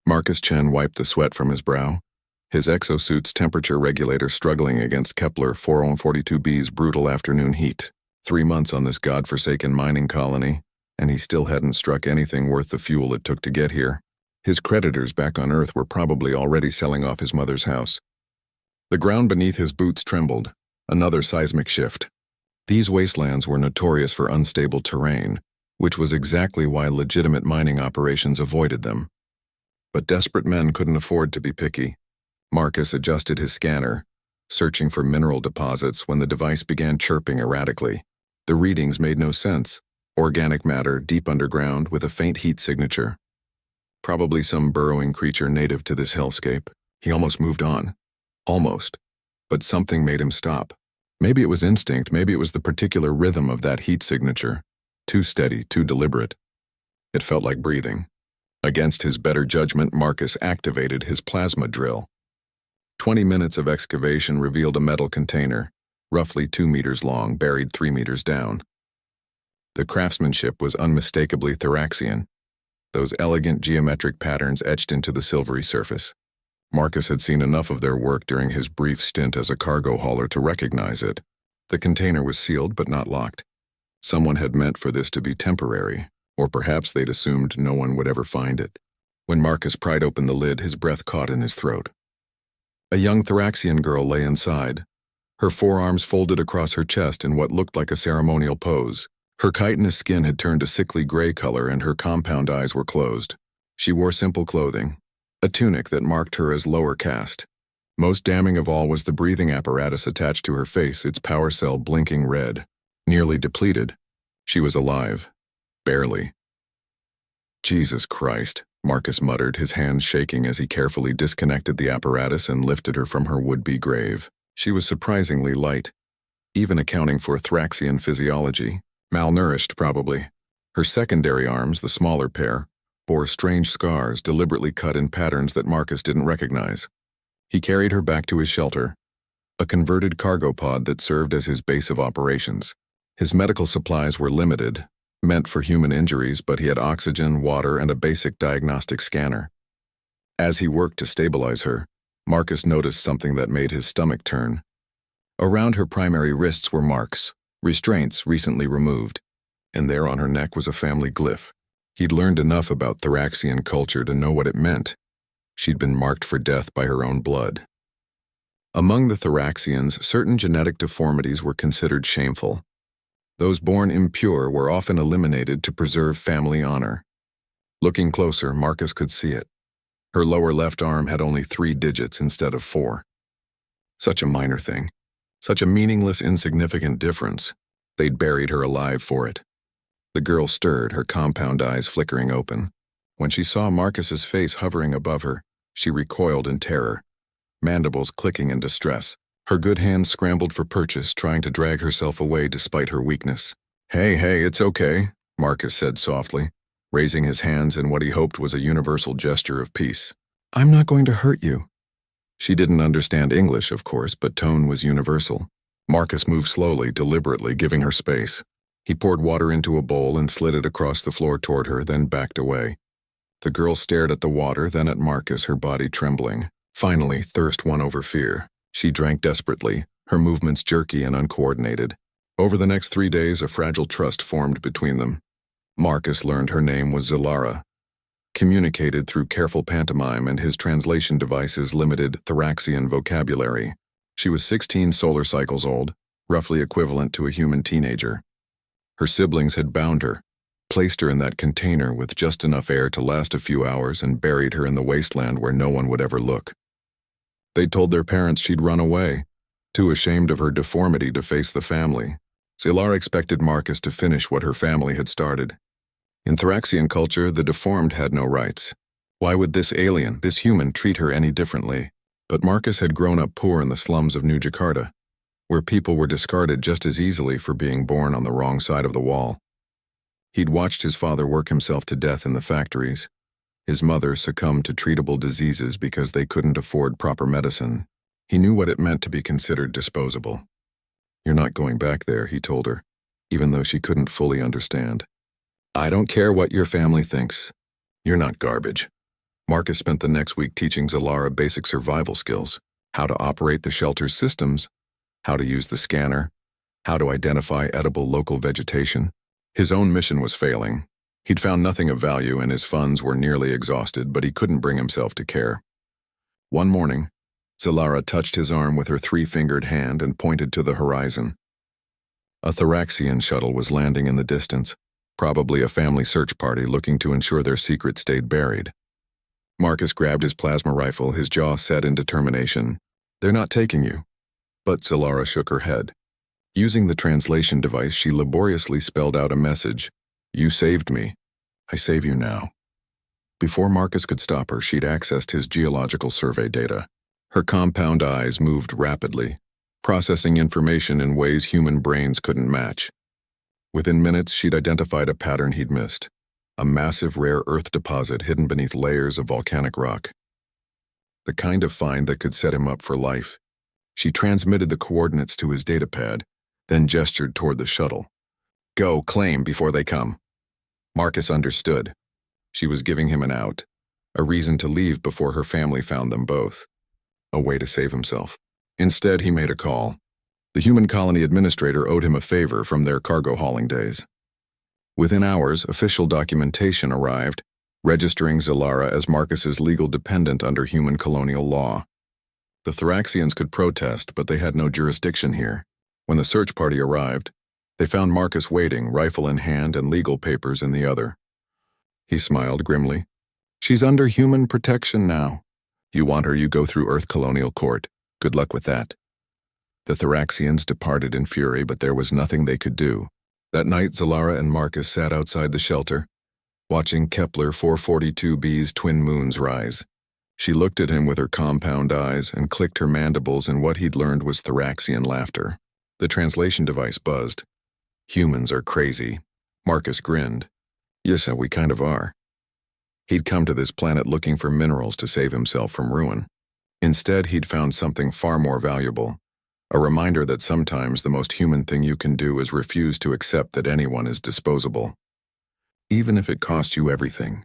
Marcus Chen wiped the sweat from his brow, his exosuit's temperature regulator struggling against Kepler 442b's brutal afternoon heat. 3 months on this godforsaken mining colony, and he still hadn't struck anything worth the fuel it took to get here. His creditors back on Earth were probably already selling off his mother's house. The ground beneath his boots trembled, another seismic shift. These wastelands were notorious for unstable terrain, which was exactly why legitimate mining operations avoided them. But desperate men couldn't afford to be picky. Marcus adjusted his scanner, searching for mineral deposits when the device began chirping erratically. The readings made no sense. Organic matter deep underground with a faint heat signature. Probably some burrowing creature native to this hellscape. He almost moved on. Almost. But something made him stop. Maybe it was instinct, maybe it was the particular rhythm of that heat signature. Too steady, too deliberate. It felt like breathing. Against his better judgment, Marcus activated his plasma drill. 20 minutes of excavation revealed a metal container, roughly 2 meters long, buried 3 meters down. The craftsmanship was unmistakably Thoraxian, those elegant geometric patterns etched into the silvery surface. Marcus had seen enough of their work during his brief stint as a cargo hauler to recognize it. The container was sealed but not locked. Someone had meant for this to be temporary, or perhaps they'd assumed no one would ever find it. When Marcus pried open the lid, his breath caught in his throat. A young Thoraxian girl lay inside, her forearms folded across her chest in what looked like a ceremonial pose. Her chitinous skin had turned a sickly gray color and her compound eyes were closed. She wore simple clothing, a tunic that marked her as lower caste. Most damning of all was the breathing apparatus attached to her face, its power cell blinking red. Nearly depleted, she was alive. Barely. Jesus Christ, Marcus muttered, his hands shaking as he carefully disconnected the apparatus and lifted her from her would-be grave. She was surprisingly light, even accounting for Thraxian physiology. Malnourished, probably. Her secondary arms, the smaller pair, bore strange scars deliberately cut in patterns that Marcus didn't recognize. He carried her back to his shelter, a converted cargo pod that served as his base of operations. His medical supplies were limited, meant for human injuries, but he had oxygen, water, and a basic diagnostic scanner. As he worked to stabilize her, Marcus noticed something that made his stomach turn. Around her primary wrists were marks, restraints recently removed, and there on her neck was a family glyph. He'd learned enough about Thoraxian culture to know what it meant. She'd been marked for death by her own blood. Among the Thoraxians, certain genetic deformities were considered shameful. Those born impure were often eliminated to preserve family honor. Looking closer, Marcus could see it. Her lower left arm had only 3 digits instead of 4. Such a minor thing. Such a meaningless, insignificant difference. They'd buried her alive for it. The girl stirred, her compound eyes flickering open. When she saw Marcus's face hovering above her, she recoiled in terror, mandibles clicking in distress. Her good hands scrambled for purchase, trying to drag herself away despite her weakness. Hey, it's okay," Marcus said softly, raising his hands in what he hoped was a universal gesture of peace. "I'm not going to hurt you." She didn't understand English, of course, but tone was universal. Marcus moved slowly, deliberately, giving her space. He poured water into a bowl and slid it across the floor toward her, then backed away. The girl stared at the water, then at Marcus, her body trembling. Finally, thirst won over fear. She drank desperately, her movements jerky and uncoordinated. Over the next 3 days, a fragile trust formed between them. Marcus learned her name was Zilara, communicated through careful pantomime, and his translation devices limited Thoraxian vocabulary. She was 16 solar cycles old, roughly equivalent to a human teenager. Her siblings had bound her, placed her in that container with just enough air to last a few hours, and buried her in the wasteland where no one would ever look. They told their parents she'd run away, too ashamed of her deformity to face the family. Zilara expected Marcus to finish what her family had started. In Thoraxian culture, the deformed had no rights. Why would this alien, this human, treat her any differently? But Marcus had grown up poor in the slums of New Jakarta, where people were discarded just as easily for being born on the wrong side of the wall. He'd watched his father work himself to death in the factories. His mother succumbed to treatable diseases because they couldn't afford proper medicine. He knew what it meant to be considered disposable. "You're not going back there," he told her, even though she couldn't fully understand. "I don't care what your family thinks. You're not garbage." Marcus spent the next week teaching Zalara basic survival skills: how to operate the shelter's systems, how to use the scanner, how to identify edible local vegetation. His own mission was failing. He'd found nothing of value and his funds were nearly exhausted, but he couldn't bring himself to care. One morning, Zalara touched his arm with her three-fingered hand and pointed to the horizon. A Thoraxian shuttle was landing in the distance, probably a family search party looking to ensure their secret stayed buried. Marcus grabbed his plasma rifle, his jaw set in determination. "They're not taking you." But Zalara shook her head. Using the translation device, she laboriously spelled out a message. "You saved me. I save you now." Before Marcus could stop her, she'd accessed his geological survey data. Her compound eyes moved rapidly, processing information in ways human brains couldn't match. Within minutes, she'd identified a pattern he'd missed: a massive rare earth deposit hidden beneath layers of volcanic rock. The kind of find that could set him up for life. She transmitted the coordinates to his datapad, then gestured toward the shuttle. "Go, claim before they come." Marcus understood. She was giving him an out, a reason to leave before her family found them both. A way to save himself. Instead, he made a call. The human colony administrator owed him a favor from their cargo hauling days. Within hours, official documentation arrived, registering Zalara as Marcus's legal dependent under human colonial law. The Thoraxians could protest, but they had no jurisdiction here. When the search party arrived, they found Marcus waiting, rifle in hand and legal papers in the other. He smiled grimly. "She's under human protection now. You want her, you go through Earth Colonial Court. Good luck with that." The Thoraxians departed in fury, but there was nothing they could do. That night, Zalara and Marcus sat outside the shelter, watching Kepler 442b's twin moons rise. She looked at him with her compound eyes and clicked her mandibles in what he'd learned was Thoraxian laughter. The translation device buzzed. "Humans are crazy." Marcus grinned. "Yes, we kind of are." He'd come to this planet looking for minerals to save himself from ruin. Instead, he'd found something far more valuable. A reminder that sometimes the most human thing you can do is refuse to accept that anyone is disposable. Even if it costs you everything.